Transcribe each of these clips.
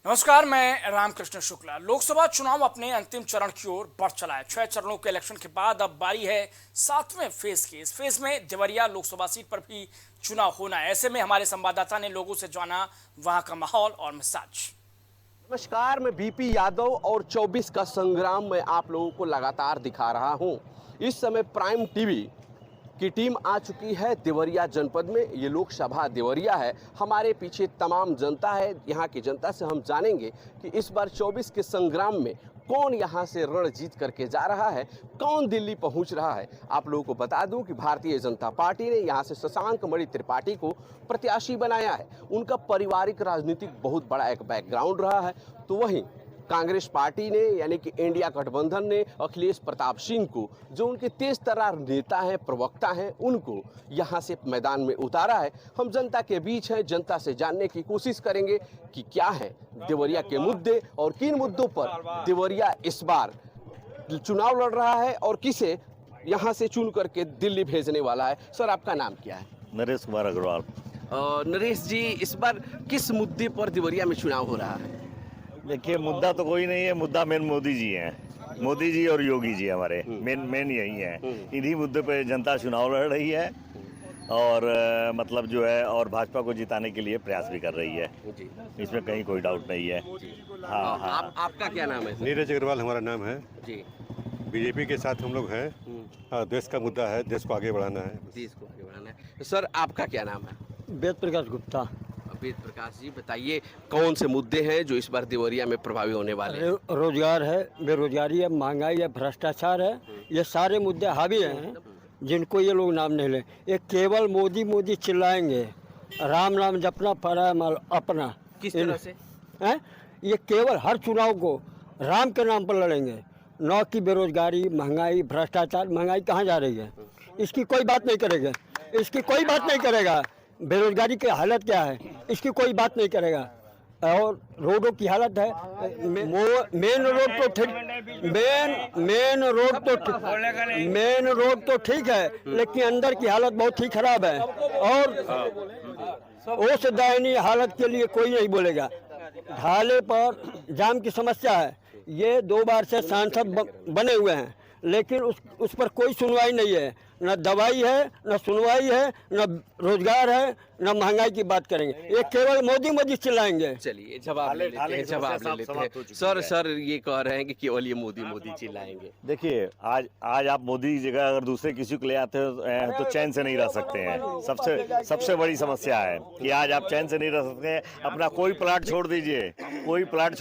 नमस्कार, मैं रामकृष्ण शुक्ला। लोकसभा चुनाव अपने अंतिम चरण की ओर बढ़ चला है। 6 चरणों के इलेक्शन के बाद अब बारी है 7वें फेज की। इस फेज में देवरिया लोकसभा सीट पर भी चुनाव होना है। ऐसे में हमारे संवाददाता ने लोगों से जाना वहां का माहौल और मिजाज। नमस्कार, मैं बीपी यादव और 24 का संग्राम में आप लोगों को लगातार दिखा रहा हूं। इस समय प्राइम टीवी की टीम आ चुकी है देवरिया जनपद में। ये लोकसभा देवरिया है। हमारे पीछे तमाम जनता है। यहाँ की जनता से हम जानेंगे कि इस बार 24 के संग्राम में कौन यहाँ से रण जीत करके जा रहा है, कौन दिल्ली पहुँच रहा है। आप लोगों को बता दूं कि भारतीय जनता पार्टी ने यहाँ से शशांक मणि त्रिपाठी को प्रत्याशी बनाया है। उनका पारिवारिक राजनीतिक बहुत बड़ा एक बैकग्राउंड रहा है। तो वहीं कांग्रेस पार्टी ने यानी कि इंडिया गठबंधन ने अखिलेश प्रताप सिंह को, जो उनके तेज तर्रार नेता हैं, प्रवक्ता हैं, उनको यहाँ से मैदान में उतारा है। हम जनता के बीच हैं, जनता से जानने की कोशिश करेंगे कि क्या है देवरिया के मुद्दे और किन मुद्दों पर देवरिया इस बार चुनाव लड़ रहा है और किसे यहाँ से चुन करके दिल्ली भेजने वाला है। सर, आपका नाम क्या है? नरेश कुमार अग्रवाल। नरेश जी, इस बार किस मुद्दे पर देवरिया में चुनाव हो रहा है? देखिए, मुद्दा तो कोई नहीं है। मुद्दा मेन मोदी जी हैं। मोदी जी और योगी जी हमारे मेन यही हैं। इन्हीं मुद्दे पे जनता चुनाव लड़ रही है और मतलब जो है और भाजपा को जिताने के लिए प्रयास भी कर रही है। इसमें कहीं कोई डाउट नहीं है। हाँ। आपका क्या नाम है? नीरज अग्रवाल हमारा नाम है जी। बीजेपी के साथ हम लोग हैं। हाँ, देश का मुद्दा है, देश को आगे बढ़ाना है। देश को आगे बढ़ाना है। सर, आपका क्या नाम है? वेद प्रकाश गुप्ता। वेद प्रकाश जी, बताइए कौन से मुद्दे हैं जो इस बार देवरिया में प्रभावी होने वाले हैं? रोजगार है, बेरोजगारी है, महंगाई है, भ्रष्टाचार है। ये सारे मुद्दे हावी हैं जिनको ये लोग नाम नहीं ले। ये केवल मोदी मोदी चिल्लाएंगे, राम नाम जपना पड़ा अपना। किस तरह से हैं? ये केवल हर चुनाव को राम के नाम पर लड़ेंगे, न कि बेरोजगारी, महंगाई, भ्रष्टाचार। महंगाई कहाँ जा रही है, इसकी कोई बात नहीं करेगा। इसकी कोई बात नहीं करेगा। बेरोजगारी की हालत क्या है, इसकी कोई बात नहीं करेगा। और रोडों की हालत है, मेन रोड तो ठीक है, लेकिन अंदर की हालत बहुत ही खराब है। और उस दयनीय हालत के लिए कोई नहीं बोलेगा। ढाले पर जाम की समस्या है। ये 2 बार से सांसद बने हुए हैं, लेकिन उस पर कोई सुनवाई नहीं है। न दवाई है, न सुनवाई है, न रोजगार है, न महंगाई की बात करेंगे। ये केवल मोदी मोदी चिल्लाएंगे। चलिए जवाब ले लेते हैं। सर ये कह रहे हैं कि केवल ये मोदी मोदी चिल्लाएंगे। देखिए, आज आप मोदी की जगह अगर दूसरे किसी को ले आते हैं तो चैन से नहीं रह सकते हैं। सबसे बड़ी समस्या है कि आज आप चैन से नहीं रह सकते हैं। अपना कोई प्लाट छोड़ दीजिए, कोई प्लाट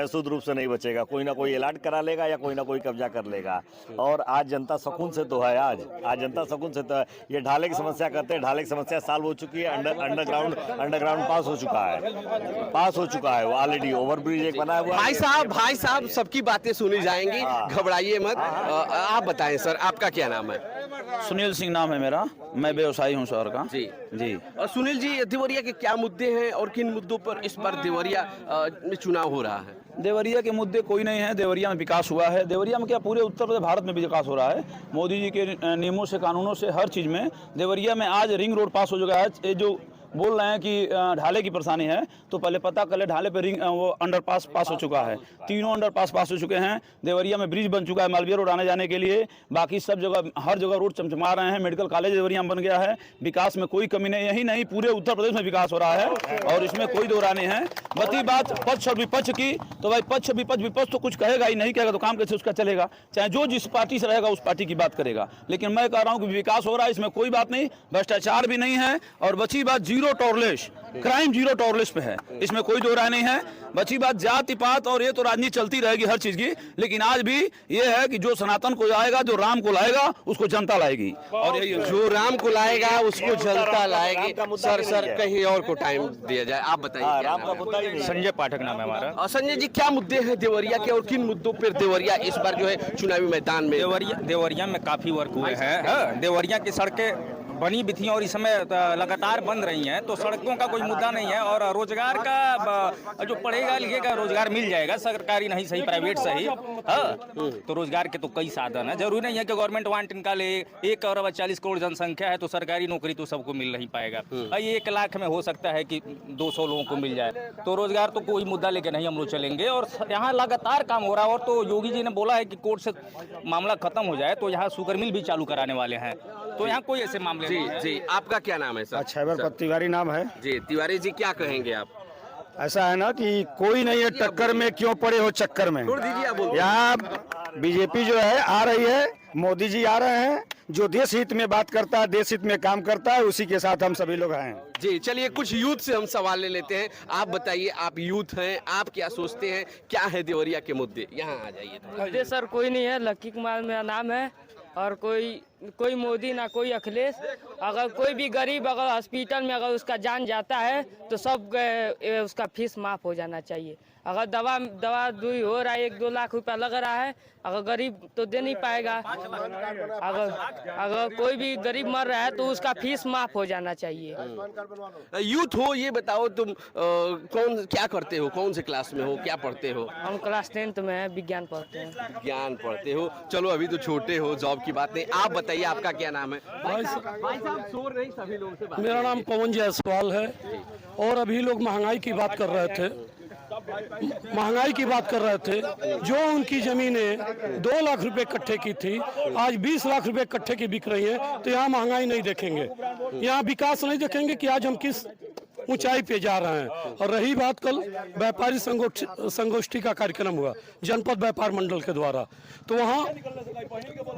शुद्ध रूप से नहीं बचेगा। कोई ना कोई अलाट करा लेगा या कोई ना कोई कब्जा कर लेगा। और आज जनता सुकून से तो है। आज जनता सुकून से तो है। ये ढाले की समस्या करते हैं। ढाले की समस्या सॉल्व हो चुकी है। अंडरग्राउंड पास हो चुका है। वो ऑलरेडी ओवरब्रिज एक बना हुआ है। भाई साहब सबकी बातें सुनी जाएंगी, घबराइए मत। आप बताएं सर, आपका क्या नाम है? सुनील सिंह नाम है मेरा। मैं व्यवसायी हूँ शहर का। जी। और सुनील जी, देवरिया के क्या मुद्दे हैं और किन मुद्दों पर इस बार देवरिया में चुनाव हो रहा है? देवरिया के मुद्दे कोई नहीं है। देवरिया में विकास हुआ है। देवरिया में क्या, पूरे उत्तर प्रदेश भारत में भी विकास हो रहा है। मोदी जी के नियमों से, कानूनों से, हर चीज़ में देवरिया में आज रिंग रोड पास हो चुका है। ये जो बोल रहे हैं कि ढाले की परेशानी है, तो पहले पता कर ले, ढाले पे वो अंडरपास पास हो चुका है। 3 अंडरपास पास हो चुके हैं। देवरिया में ब्रिज बन चुका है मालवीय रोड आने जाने के लिए। बाकी सब जगह, हर जगह रोड चमचमा रहे हैं। मेडिकल कॉलेज देवरिया में बन गया है। विकास में कोई कमी नहीं, यही नहीं पूरे उत्तर प्रदेश में विकास हो रहा है और इसमें कोई दो राय नहीं है। बती बात पक्ष और विपक्ष की, तो भाई पक्ष विपक्ष तो कुछ कहेगा ही नहीं। कहेगा तो काम कैसे उसका चलेगा? चाहे जो जिस पार्टी से रहेगा उस पार्टी की बात करेगा। लेकिन मैं कह रहा हूँ कि विकास हो रहा है, इसमें कोई बात नहीं। भ्रष्टाचार भी नहीं है। और बची बात zero tolerance, crime zero tolerance पे है। इसमें कोई दो राय नहीं है। बची बात जाति पात और ये तो राजनीति चलती रहेगी हर चीज की। लेकिन आज भी ये है कि जो सनातन को लाएगा, जो राम को लाएगा, उसको जनता लाएगी। और यही जो राम को लाएगा उसको जनता लाएगी। सर कहीं और को टाइम दिया जाए। आप बताइए। संजय पाठक नाम है हमारा। संजय जी, क्या मुद्दे हैं देवरिया के और किन मुद्दों पर देवरिया इस बार जो है चुनावी मैदान में? देवरिया में काफी वर्क हुए हैं। देवरिया की सड़कें बनी भी थी और इस समय लगातार बन रही हैं, तो सड़कों का कोई मुद्दा नहीं है। और रोजगार का जो पढ़ेगा लिखेगा रोजगार मिल जाएगा, सरकारी नहीं सही प्राइवेट सही। हाँ, तो रोजगार के तो कई साधन है, जरूरी नहीं है कि गवर्नमेंट वांट निकाले। 1 करोड़ जनसंख्या है तो सरकारी नौकरी तो सबको मिल नहीं पाएगा। 1 लाख में हो सकता है कि 200 लोगों को मिल जाए, तो रोजगार तो कोई मुद्दा लेके नहीं हम लोग चलेंगे। और यहाँ लगातार काम हो रहा है। और तो योगी जी ने बोला है कि कोर्ट से मामला खत्म हो जाए तो यहाँ शुगर मिल भी चालू कराने वाले हैं, तो यहाँ कोई ऐसे मामले जी नहीं है। जी, आपका क्या नाम है सर? छैबर तिवारी नाम है जी तिवारी जी, क्या कहेंगे आप? ऐसा है ना कि कोई नहीं है टक्कर में, क्यों पड़े हो चक्कर में। छोड़ दीजिए, आप बोलो। यहाँ बीजेपी जो है आ रही है, मोदी जी आ रहे हैं, जो देश हित में बात करता है, देश हित में काम करता है, उसी के साथ हम सभी लोग हैं। जी चलिए, कुछ यूथ से हम सवाल ले लेते हैं। आप बताइए, आप यूथ हैं, आप क्या सोचते हैं, क्या है देवरिया के मुद्दे? यहाँ आ जाइए। मुद्दे सर कोई नहीं है, लक्की कुमार मेरा नाम है। और कोई मोदी ना कोई अखिलेश। अगर कोई भी गरीब अगर हॉस्पिटल में अगर उसका जान जाता है तो सब उसका फीस माफ़ हो जाना चाहिए। अगर दवा दुई हो रहा है, 1-2 लाख रुपया लग रहा है, अगर गरीब तो दे नहीं पाएगा। अगर कोई भी गरीब मर रहा है तो उसका फीस माफ़ हो जाना चाहिए। यूथ हो, ये बताओ तुम क्या करते हो, कौन से क्लास में हो, क्या पढ़ते हो? हम क्लास 10th में है, विज्ञान पढ़ते हैं। विज्ञान पढ़ते हो, चलो अभी तो छोटे हो, जॉब की बात नहीं। आप बताइए, आपका क्या नाम है? भाई साहब शोर नहीं, सभी लोगों से बात। मेरा नाम पवन जायसवाल है। और अभी लोग महंगाई की बात कर रहे थे, जो उनकी जमीनें 2 लाख रुपए कट्ठे की थी, आज 20 लाख रुपए कट्ठे की बिक रही है। तो यहाँ महंगाई नहीं देखेंगे, यहाँ विकास नहीं देखेंगे कि आज हम किस ऊंचाई पे जा रहे हैं। और रही बात, कल व्यापारी संगोष्ठी का कार्यक्रम हुआ जनपद व्यापार मंडल के द्वारा, तो वहाँ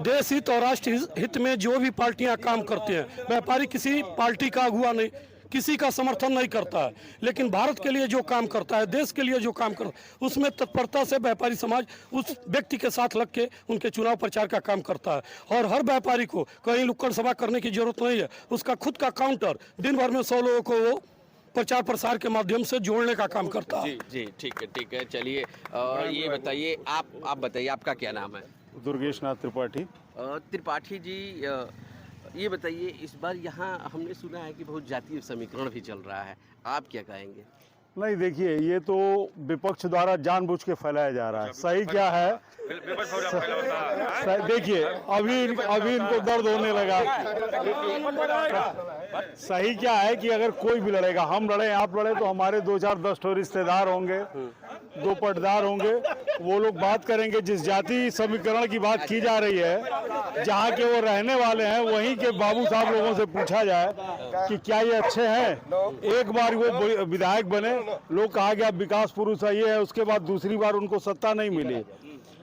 देश हित और राष्ट्र हित में जो भी पार्टियां काम करती हैं, व्यापारी किसी पार्टी का अगुआ नहीं, किसी का समर्थन नहीं करता है, लेकिन भारत के लिए जो काम करता है, देश के लिए जो काम करता है, उसमें तत्परता से व्यापारी समाज उस व्यक्ति के साथ लग के उनके चुनाव प्रचार का काम करता है। और हर व्यापारी को कहीं नुक्कड़ सभा करने की जरूरत नहीं है, उसका खुद का काउंटर दिन भर में 100 लोगों को वो प्रचार प्रसार के माध्यम से जोड़ने का काम करता है। जी ठीक है। चलिए ये बताइए, आप बताइए, आपका क्या नाम है? दुर्गेश नाथ त्रिपाठी। त्रिपाठी जी, ये बताइए, इस बार यहाँ हमने सुना है कि बहुत जातीय समीकरण भी चल रहा है, आप क्या कहेंगे? नहीं, देखिए, ये तो विपक्ष द्वारा जानबूझ के फैलाया जा रहा है। सही क्या है, देखिए अभी इनको दर्द होने लगा। सही क्या है कि अगर कोई भी लड़ेगा, हम लड़े, आप लड़े, तो हमारे 2-4-10 ठो रिश्तेदार होंगे, 2 पटदार होंगे, वो लोग बात करेंगे। जिस जाति समीकरण की बात की जा रही है, जहाँ के वो रहने वाले हैं, वहीं के बाबू साहब लोगों से पूछा जाए कि क्या ये अच्छे हैं। एक बार वो विधायक बने, लोग कहा गया विकास पुरुष है, ये है, उसके बाद दूसरी बार उनको सत्ता नहीं मिली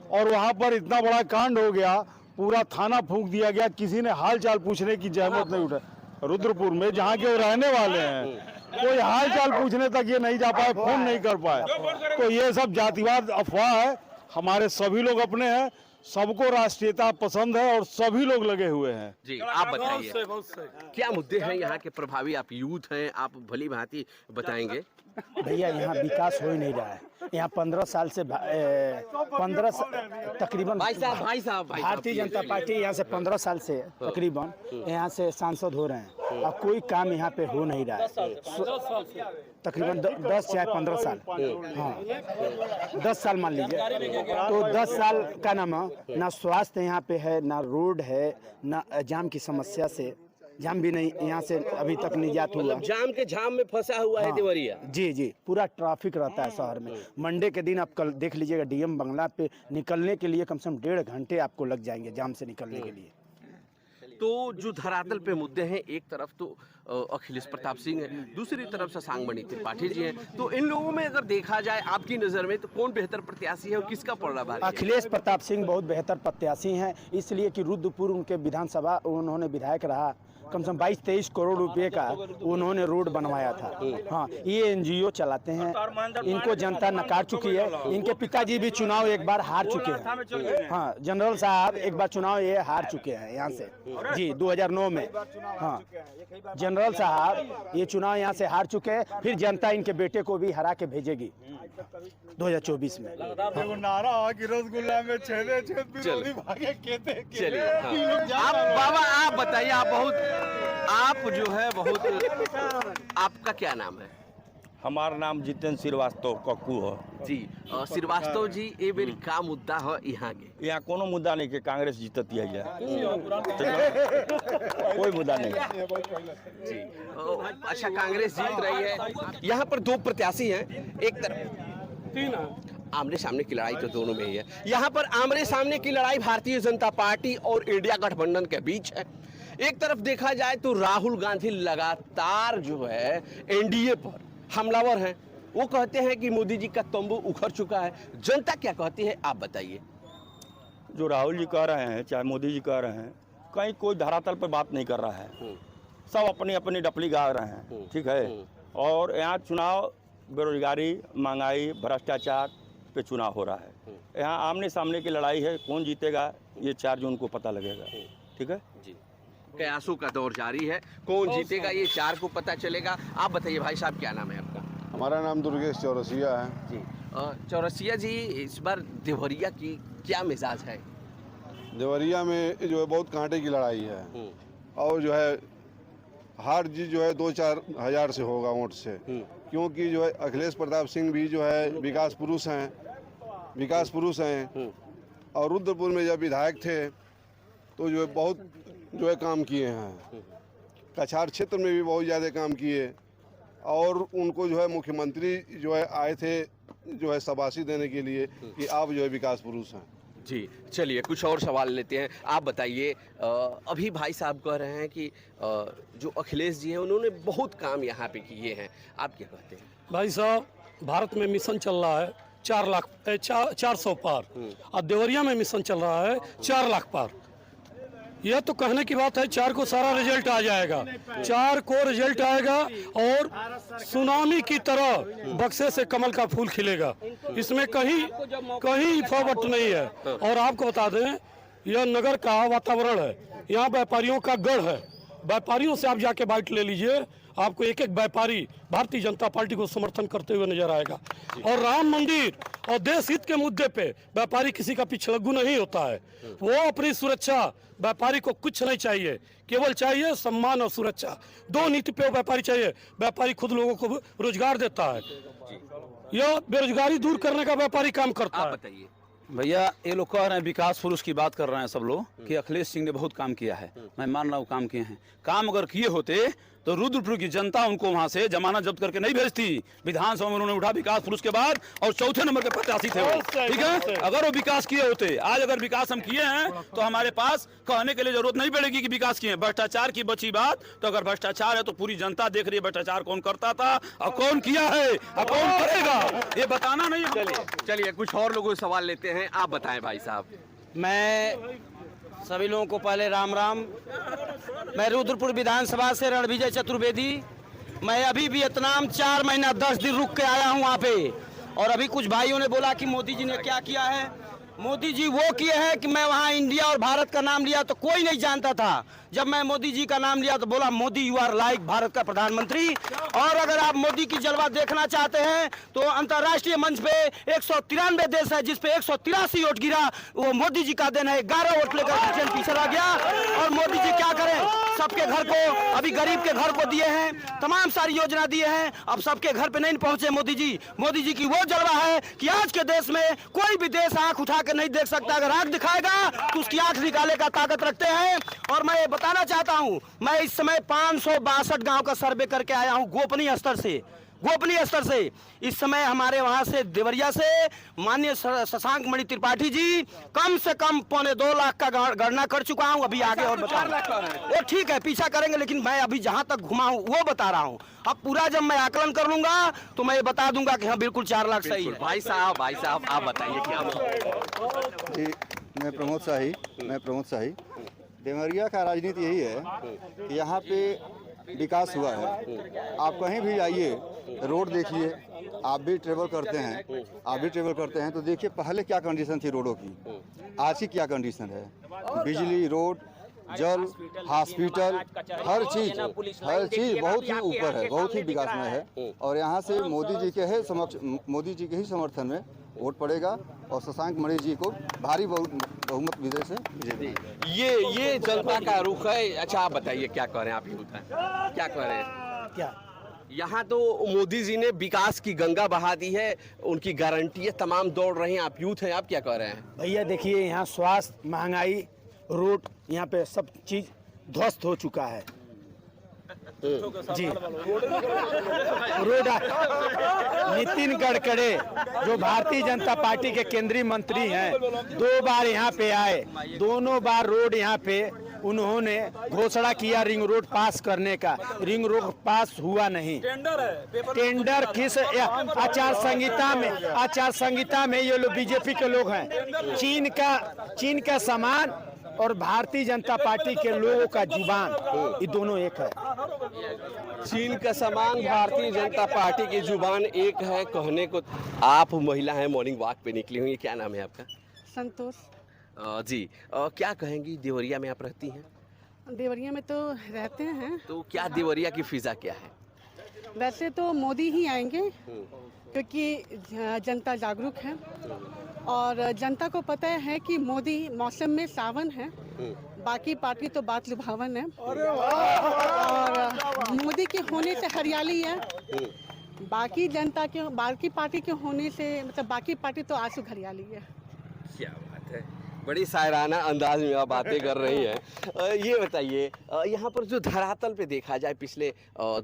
और वहाँ पर इतना बड़ा कांड हो गया, पूरा थाना फूंक दिया गया, किसी ने हाल चाल पूछने की जहमत नहीं उठा। रुद्रपुर में, जहाँ के वो रहने वाले हैं, कोई हाल चाल पूछने तक ये नहीं जा पाए, फोन नहीं कर पाए। तो ये सब जातिवाद अफवाह है। हमारे सभी लोग अपने हैं, सबको राष्ट्रीयता पसंद है और सभी लोग लगे हुए हैं। जी आप बताइए, क्या मुद्दे हैं यहाँ के प्रभावी? आप यूथ हैं, आप भली भांति बताएंगे। भैया, यहाँ विकास हो ही नहीं रहा है। यहाँ 15 साल से तकरीबन भाई साहब भारतीय जनता पार्टी यहाँ से 15 साल से तकरीबन यहाँ से सांसद हो रहे हैं और कोई काम यहाँ पे हो नहीं रहा है। तकरीबन 10 या 15 साल, हाँ 10 साल मान लीजिए। तो 10 साल का नाम, ना स्वास्थ्य यहाँ पे है, ना रोड है, ना जाम की समस्या से, जाम भी नहीं यहाँ से अभी तक निजात हुआ। मतलब जाम के झाम में फंसा हुआ है देवरिया। जी, पूरा ट्रैफिक रहता है शहर में। मंडे के दिन आप कल देख लीजिएगा, डीएम बंगला पे निकलने के लिए कम से कम 1.5 घंटे आपको लग जाएंगे जाम से निकलने के लिए। तो जो धरातल पे मुद्दे हैं, एक तरफ तो अखिलेश प्रताप सिंह है, दूसरी तरफ शशांक त्रिपाठी जी हैं। तो इन लोगों में अगर देखा जाए आपकी नज़र में, तो कौन बेहतर प्रत्याशी है और किसका पड़ रहा है? अखिलेश प्रताप सिंह बहुत बेहतर प्रत्याशी हैं, इसलिए कि रुद्रपुर उनके विधानसभा उन्होंने विधायक रहा, कम से कम 22-23 करोड़ रुपए का उन्होंने रोड बनवाया था। हाँ, ये एनजीओ चलाते हैं, इनको जनता नकार चुकी है। इनके पिताजी भी चुनाव एक बार हार चुके हैं। हाँ, जनरल साहब एक बार चुनाव ये हार चुके हैं यहाँ से, जी 2009 में। हाँ, जनरल साहब ये चुनाव यहाँ से हार चुके हैं, फिर जनता इनके बेटे को भी हरा के भेजेगी। 2024 में। नारा कि रसगुल्ला में छेदे छेद विरोधी भागे कहते चलिए आप बाबा आप बताइए, आप जो है बहुत, आपका क्या नाम है? हमारा नाम जितेंद्र श्रीवास्तव कक्कू है जी। श्रीवास्तव जी, ये बेर का मुद्दा है यहाँ के? यहाँ कोनो मुद्दा नहीं के कांग्रेस जीतती है कोई मुद्दा नहीं जी। अच्छा, कांग्रेस जीत रही है। यहाँ पर दो प्रत्याशी हैं, एक तरफ आमने सामने की लड़ाई तो दोनों में ही है। यहाँ पर आमने सामने की लड़ाई भारतीय जनता पार्टी और इंडिया गठबंधन के बीच है। एक तरफ देखा जाए तो राहुल गांधी लगातार जो है एनडीए पर हमलावर हैं। वो कहते हैं कि मोदी जी का तंबू उखड़ चुका है। जनता क्या कहती है, आप बताइए। जो राहुल जी कह रहे हैं, चाहे मोदी जी कह रहे हैं, कहीं कोई धरातल पर बात नहीं कर रहा है। सब अपनी अपनी डपली गा रहे हैं, ठीक है। और यहाँ चुनाव बेरोजगारी, महंगाई, भ्रष्टाचार पे चुनाव हो रहा है। यहाँ आमने सामने की लड़ाई है। कौन जीतेगा ये 4 जून को पता लगेगा, ठीक है जी। कयासों का दौर जारी है, कौन जीतेगा ये 4 को पता चलेगा। आप बताइए भाई साहब, क्या नाम है आपका? हमारा नाम दुर्गेश चौरसिया है जी। चौरसिया जी, इस बार देवरिया की क्या मिजाज है? देवरिया में जो है बहुत कांटे की लड़ाई है और जो है हार जीत जो है 2-4 हजार से होगा वोट से, क्योंकि जो है अखिलेश प्रताप सिंह भी जो है विकास पुरुष हैं और रुद्रपुर में जब विधायक थे तो जो है बहुत जो है काम किए हैं। कछार क्षेत्र में भी बहुत ज़्यादा काम किए और उनको जो है मुख्यमंत्री जो है आए थे जो है शाबाशी देने के लिए कि आप जो है विकास पुरुष हैं। जी, चलिए कुछ और सवाल लेते हैं। आप बताइए, अभी भाई साहब कह रहे हैं कि जो अखिलेश जी हैं उन्होंने बहुत काम यहाँ पे किए हैं, आप क्या कहते हैं? भाई साहब, भारत में मिशन चल रहा है 400 पार, और देवरिया में मिशन चल रहा है 4 लाख पार। यह तो कहने की बात है, 4 को सारा रिजल्ट आ जाएगा, 4 को रिजल्ट आएगा और सुनामी की तरह बक्से से कमल का फूल खिलेगा। इसमें कहीं फॉवर्ट नहीं है। और आपको बता दें, यह नगर का वातावरण है, यहाँ व्यापारियों का गढ़ है। व्यापारियों से आप जाके बाइट ले लीजिए, आपको एक एक व्यापारी भारतीय जनता पार्टी को समर्थन करते हुए नजर आएगा। और राम मंदिर और देश हित के मुद्दे पे व्यापारी किसी का पिछलग्गू नहीं होता है। वो अपनी सुरक्षा, व्यापारी को कुछ नहीं चाहिए, केवल चाहिए सम्मान और सुरक्षा। 2 नीति पे व्यापारी चाहिए। व्यापारी खुद लोगों को रोजगार देता है, यह बेरोजगारी दूर करने का व्यापारी काम करता है। बताइए भैया, ये लोग कह रहे हैं विकास पुरुष की बात कर रहे हैं सब लोग कि अखिलेश सिंह ने बहुत काम किया है। मैं मान रहा हूँ काम किए हैं। काम अगर किए होते तो रुद्रपुर की जनता उनको वहां से जमानत जब्त करके नहीं भेजती। विधानसभा में उन्होंने उठा विकास पुरुष के बाद और 4थे नंबर के प्रत्याशी थे वो, ठीक है। अगर वो विकास किए होते, आज अगर विकास हम किए हैं तो हमारे पास कहने के लिए जरूरत नहीं पड़ेगी कि विकास किए। भ्रष्टाचार की बची बात, तो अगर भ्रष्टाचार है तो पूरी जनता देख रही है भ्रष्टाचार कौन करता था और कौन किया है और कौन करेगा, ये बताना नहीं है। चलिए कुछ और लोगों से सवाल लेते हैं। आप बताएं भाई साहब। मैं सभी लोगों को पहले राम राम। मैं रुद्रपुर विधानसभा से रणविजय चतुर्वेदी। मैं अभी वियतनाम 4 महीना 10 दिन रुक के आया हूं वहां पे। और अभी कुछ भाइयों ने बोला कि मोदी जी ने क्या किया है। मोदी जी वो किए हैं कि मैं वहां इंडिया और भारत का नाम लिया तो कोई नहीं जानता था। जब मैं मोदी जी का नाम लिया तो बोला Modi you are like Bharat का प्रधानमंत्री। और अगर आप मोदी की जलवा देखना चाहते हैं तो अंतर्राष्ट्रीय मंच पे 193 देश है जिसपे 183 वोट गिरा, वो मोदी जी का देन है। 11 वोट लेकर पीछे रह गया। और मोदी जी क्या करें, सबके घर को, अभी गरीब के घर को दिए हैं, तमाम सारी योजना दिए हैं, अब सबके घर पे नहीं पहुंचे मोदी जी। मोदी जी की वो जलवा है कि आज के देश में कोई भी देश आंख उठा के नहीं देख सकता। अगर आंख दिखाएगा तो उसकी आंख निकाले का ताकत रखते हैं। और मैं बताना चाहता हूं, मैं इस समय 562 गांव का सर्वे करके आया हूं गोपनीय स्तर से। इस समय हमारे वहां से देवरिया से माननीय शशांक मणि त्रिपाठी जी कम से कम 2.25 लाख का गणना कर चुका हूं। अभी आगे और बता वो ठीक है, पीछा करेंगे, लेकिन मैं अभी जहां तक घुमा हूं वो बता रहा हूं। अब पूरा जब मैं आकलन कर लूंगा तो मैं बता दूंगा कि हाँ बिल्कुल 4 लाख सही है। भाई साहब आप बताइए क्या? जी, मैं प्रमोद शाही। देवरिया का राजनीति यही है कि यहाँ पे विकास हुआ है। आप कहीं भी जाइए, रोड देखिए, आप भी ट्रेवल करते हैं तो देखिए पहले क्या कंडीशन थी रोडों की, आज की क्या कंडीशन है। बिजली, रोड जल, हॉस्पिटल, हर चीज बहुत ही ऊपर है, बहुत ही विकास में है। और यहाँ से मोदी जी के ही समर्थन में वोट पड़ेगा और शशांक मणि जी को भारी बहुमत विजय से जीतेंगे। ये जनता का रुख है। अच्छा आप बताइए क्या कह रहे हैं, आप ही बताएं क्या कह रहे हैं। क्या यहाँ तो मोदी जी ने विकास की गंगा बहा दी है, उनकी गारंटी है, तमाम दौड़ रहे हैं, आप यूथ हैं, आप क्या कह रहे हैं। भैया देखिए, यहाँ स्वास्थ्य, महंगाई, रोड, यहाँ पे सब चीज ध्वस्त हो चुका है जी। रोड नितिन गडकरी जो भारतीय जनता पार्टी के केंद्रीय मंत्री हैं, 2 बार यहाँ पे आए, दोनों बार रोड यहाँ पे उन्होंने घोषणा किया रिंग रोड पास करने का, रिंग रोड पास हुआ नहीं। टेंडर किस आचार संहिता में ये लोग बीजेपी के लोग हैं। चीन का सामान और भारतीय जनता पार्टी के लोगों का जुबान, ये दोनों एक है। चीन का सामान, भारतीय जनता पार्टी की जुबान एक है कहने को। आप महिला हैं, मॉर्निंग वॉक पे निकली हुई, क्या नाम है आपका। संतोष जी। क्या कहेंगी, देवरिया में आप रहती हैं। देवरिया में तो रहते हैं। तो क्या देवरिया की फिजा क्या है। वैसे तो मोदी ही आएंगे क्योंकि जनता जागरूक है और जनता को पता है कि मोदी मौसम में सावन है, बाकी पार्टी तो बात लुभावन है। और मोदी के होने से हरियाली है, बाकी पार्टी के होने से मतलब बाकी पार्टी तो आंसू हरियाली है। क्या बात है, बड़ी शायराना अंदाज में आप बातें कर रही हैं। ये बताइए, यहाँ पर जो धरातल पे देखा जाए पिछले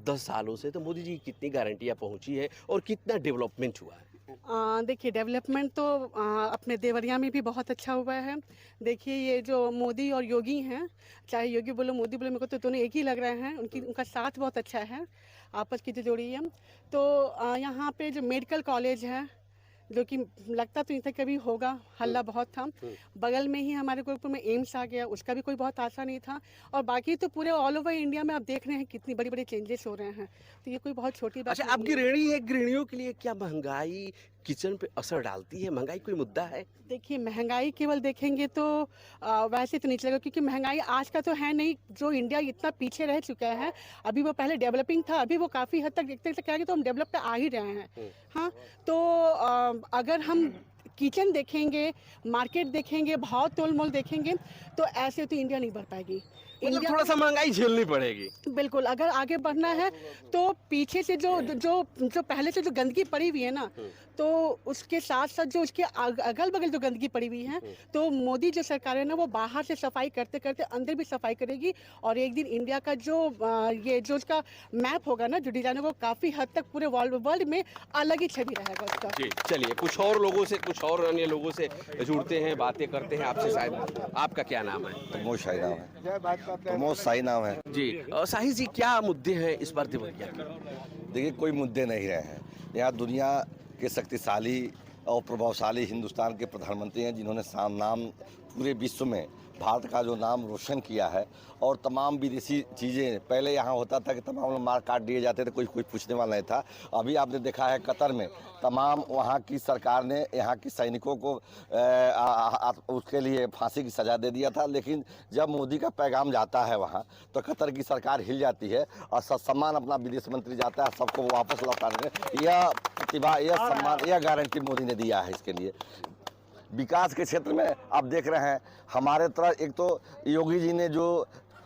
10 सालों से, तो मोदी जी की कितनी गारंटियाँ पहुँची है और कितना डेवलपमेंट हुआ है। देखिए, डेवलपमेंट तो अपने देवरिया में भी बहुत अच्छा हुआ है। देखिए, ये जो मोदी और योगी हैं, चाहे योगी बोलो मोदी बोलो, मेरे को तो दोनों एक ही लग रहे हैं। उनका साथ बहुत अच्छा है, आपस की जो जोड़ी है। तो यहाँ पे जो मेडिकल कॉलेज है, जो कि लगता तो नहीं था कभी होगा, हल्ला बहुत था। बगल में ही हमारे गोरखपुर में एम्स आ गया, उसका भी कोई बहुत आशा नहीं था। और बाकी तो पूरे ऑल ओवर इंडिया में आप देख रहे हैं कितनी बड़ी बड़ी चेंजेस हो रहे हैं, तो ये कोई बहुत छोटी बात अच्छा, आप गृहिणी है, गृहिणियों के लिए क्या महंगाई किचन पे असर डालती है। महंगाई कोई मुद्दा है? देखिए, महंगाई केवल देखेंगे तो वैसे तो नहीं चलेगा, क्योंकि महंगाई आज का तो है नहीं। जो इंडिया इतना पीछे रह चुका है, अभी वो पहले डेवलपिंग था, अभी वो काफ़ी हद तक देखते कहेंगे तो हम डेवलप पे आ ही रहे हैं। हाँ, तो अगर हम किचन देखेंगे, मार्केट देखेंगे, भाव तोल मोल देखेंगे, तो ऐसे तो इंडिया नहीं बढ़ पाएगी। मतलब थोड़ा सा महंगाई झेलनी पड़ेगी। बिल्कुल, अगर आगे बढ़ना है तो पीछे से जो पहले से जो गंदगी पड़ी हुई है ना, तो उसके साथ साथ जो उसके अगल बगल जो गंदगी पड़ी हुई है, तो मोदी जो सरकार है ना, वो बाहर से सफाई करते करते अंदर भी सफाई करेगी। और एक दिन इंडिया का जो उसका मैप होगा ना, जो डिजाइन होगा, काफ़ी हद तक पूरे वर्ल्ड में अलग ही छवि रहेगा उसका। जी, चलिए कुछ और लोगों से, कुछ और अन्य लोगों से जुड़ते हैं, बातें करते हैं आपसे। शायद आपका क्या नाम है? प्रमोद शाही नाम है। प्रमोद शाही नाम है जी। शाही जी, क्या मुद्दे हैं इस बार देवरिया के? देखिए, कोई मुद्दे नहीं रहे हैं। यहाँ दुनिया के शक्तिशाली और प्रभावशाली हिंदुस्तान के प्रधानमंत्री हैं, जिन्होंने नाम पूरे विश्व में भारत का जो नाम रोशन किया है। और तमाम विदेशी चीज़ें, पहले यहाँ होता था कि तमाम लोग मार काट दिए जाते थे, कोई पूछने वाला नहीं था। अभी आपने देखा है कतर में तमाम वहाँ की सरकार ने यहाँ के सैनिकों को उसके लिए फांसी की सज़ा दे दिया था। लेकिन जब मोदी का पैगाम जाता है वहाँ, तो कतर की सरकार हिल जाती है और सम्मान अपना विदेश मंत्री जाता है, सबको वापस लौटाने। यह प्रतिभा, यह सम्मान, यह गारंटी मोदी ने दिया है। इसके लिए विकास के क्षेत्र में आप देख रहे हैं, हमारे तरह एक तो योगी जी ने जो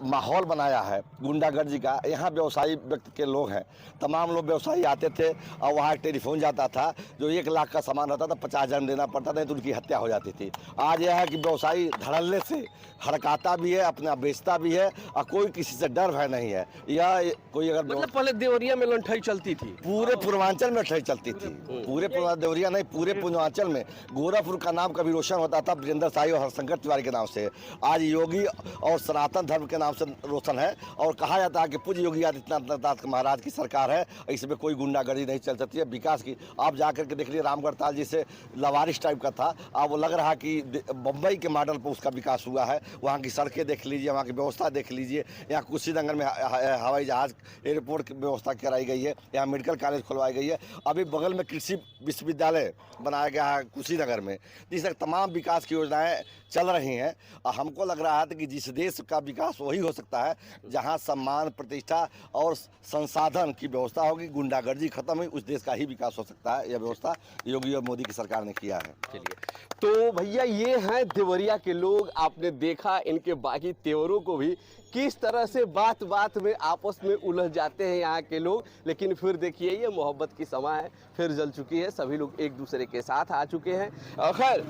माहौल बनाया है गुंडागर्दी का, यहाँ व्यवसायी व्यक्ति के लोग हैं, तमाम लोग व्यवसायी आते थे और वहाँ टेलीफोन जाता था, जो 1 लाख का सामान रहता था 50,000 देना पड़ता था, तो उनकी हत्या हो जाती थी। आज यह है कि व्यवसायी धड़ल्ले से हड़काता भी है, अपना बेचता भी है और कोई किसी से डर भय नहीं है। यह कोई अगर मतलब पहले देवरिया में लंठाई चलती थी, पूरे पूर्वांचल में लंठाई चलती थी, पूरे देवरिया नहीं, पूरे पूर्वांचल में। गोरखपुर का नाम कभी रोशन होता था वीरेंद्र शाही और हरशंकर तिवारी के नाम से। आज योगी और सनातन धर्म के नाम नाम से रोशन है। और कहा जाता है कि पूज्य योगी आदित्यनाथ महाराज की सरकार है, इसमें कोई गुंडागर्दी नहीं चल सकती है। विकास की आप जाकर के देख लीजिए, रामगढ़ ताल जिसे लवारिश टाइप का था, अब वो लग रहा कि बम्बई के मॉडल पर उसका विकास हुआ है। वहाँ की सड़कें देख लीजिए, वहाँ की व्यवस्था देख लीजिए। यहाँ कुशीनगर में हवाई जहाज एयरपोर्ट की व्यवस्था कराई गई है, यहाँ मेडिकल कॉलेज खुलवाई गई है। अभी बगल में कृषि विश्वविद्यालय बनाया गया है कुशीनगर में। इस तरह तमाम विकास की योजनाएं चल रही हैं। हमको लग रहा है कि जिस देश का विकास वही हो सकता है जहां सम्मान, प्रतिष्ठा और संसाधन की व्यवस्था होगी, गुंडागर्दी खत्म हुई, उस देश का ही विकास हो सकता है। यह व्यवस्था योगी और मोदी की सरकार ने किया है। चलिए, तो भैया ये हैं देवरिया के लोग। आपने देखा इनके बाकी तेवरों को भी, किस तरह से बात बात में आपस में उलझ जाते हैं यहाँ के लोग। लेकिन फिर देखिए, ये मोहब्बत की समा है, फिर जल चुकी है, सभी लोग एक दूसरे के साथ आ चुके हैं। खैर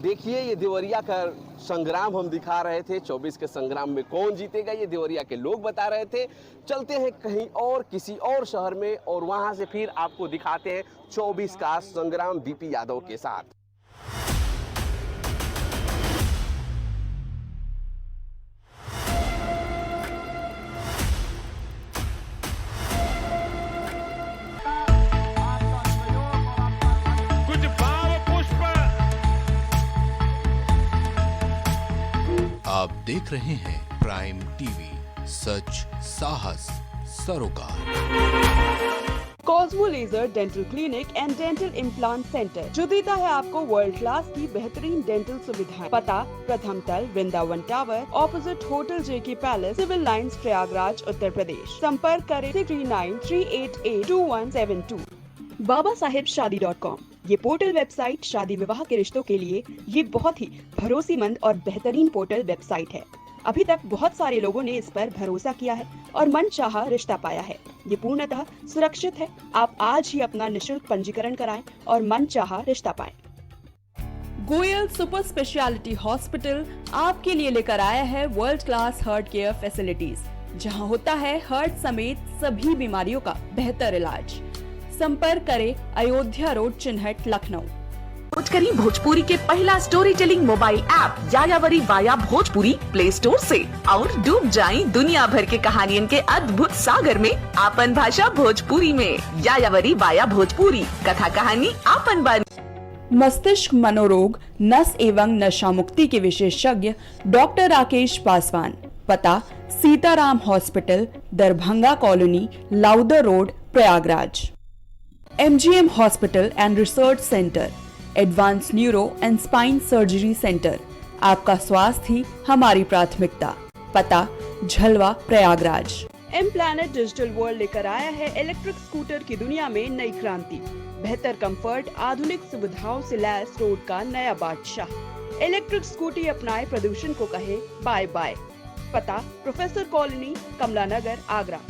देखिए, ये देवरिया का संग्राम हम दिखा रहे थे। 24 के संग्राम में कौन जीतेगा, ये देवरिया के लोग बता रहे थे। चलते हैं कहीं और, किसी और शहर में, और वहाँ से फिर आपको दिखाते हैं 24 का संग्राम बीपी यादव के साथ। आप देख रहे हैं प्राइम टीवी, सच साहस सरोकार। Cosmo laser dental clinic and dental implant centre जो देता है आपको वर्ल्ड क्लास की बेहतरीन डेंटल सुविधाएं। पता प्रथम तल, वृंदावन टावर, ऑपोजिट होटल जेके palace, civil lines, Prayagraj, Uttar Pradesh. संपर्क करें 6938822172। BabaSahebShadi.com ये पोर्टल वेबसाइट शादी विवाह के रिश्तों के लिए ये बहुत ही भरोसेमंद और बेहतरीन पोर्टल वेबसाइट है। अभी तक बहुत सारे लोगों ने इस पर भरोसा किया है और मनचाहा रिश्ता पाया है। ये पूर्णतः सुरक्षित है। आप आज ही अपना निशुल्क पंजीकरण कराएं और मनचाहा रिश्ता पाएं। गोयल सुपर स्पेशलिटी हॉस्पिटल आपके लिए लेकर आया है world class heart care facilities, जहां होता है हार्ट समेत सभी बीमारियों का बेहतर इलाज। संपर्क करें अयोध्या रोड, चिन्हट, लखनऊ। करी भोजपुरी के पहला story telling mobile app यायावरी via Bhojpuri play store से और डूब जाएं दुनिया भर के कहानियन के अद्भुत सागर में आपन भाषा भोजपुरी में। यायावरी वाया भोजपुरी, कथा कहानी आपन बानी। मस्तिष्क मनोरोग, नस एवं नशा मुक्ति के विशेषज्ञ डॉक्टर राकेश पासवान। पता Sitaram hospital, Darbhanga colony, Lowther road, Prayagraj. MGM hospital and research centre, advance neuro and spine surgery centre. आपका स्वास्थ्य ही हमारी प्राथमिकता। पता Jhalwa, Prayagraj. M planet digital world लेकर आया है इलेक्ट्रिक स्कूटर की दुनिया में नई क्रांति। बेहतर कंफर्ट, आधुनिक सुविधाओं से लैस रोड का नया बादशाह। इलेक्ट्रिक स्कूटी अपनाए, प्रदूषण को कहे बाय बाय। पता प्रोफेसर कॉलोनी, कमला नगर, आगरा।